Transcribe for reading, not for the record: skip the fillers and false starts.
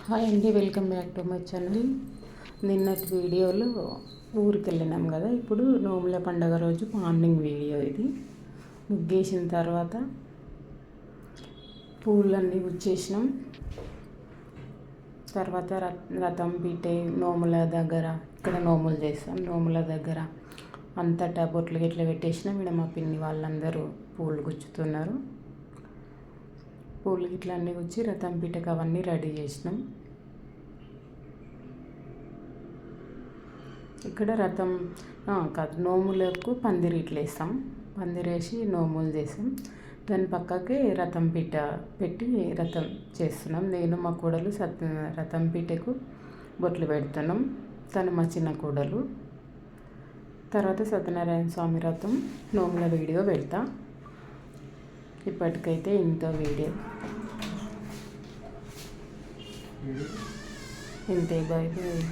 Hi అండి, welcome back to my channel. నిన్నటి వీడియోలో ఊరికి వెళ్ళినాం కదా. ఇప్పుడు నోముల పండగ రోజు మార్నింగ్ వీడియో ఇది. ముగ్గేసిన తర్వాత పూలన్నీ గుచ్చేసినాం. తర్వాత రథం పీటే నోముల దగ్గర, ఇక్కడ నోములు చేస్తాం, నోముల దగ్గర అంతటా బొట్లు గిట్ల పెట్టేసినాం. ఇక్కడ మా పిన్ని వాళ్ళందరూ పూలు గుచ్చుతున్నారు. పూలు గిట్ల అన్నీ గుచ్చి రథం పీటకు అవన్నీ రెడీ చేసినాం. ఇక్కడ రథం కాదు, నోములకు పందిరి ఇట్లా వేస్తాం. పందిరేసి నోములు చేస్తాం. దాని పక్కకి రథం పీట పెట్టి రథం చేస్తున్నాం. నేను మా కోడలు రథం పీటకు బొట్లు పెడుతున్నాం. తను మా చిన్న కోడలు. తర్వాత సత్యనారాయణ స్వామి రథం నోముల వీడియో పెడతా. ఇప్పటికైతే ఇంత వీడియో ఇంతే. Bye bye.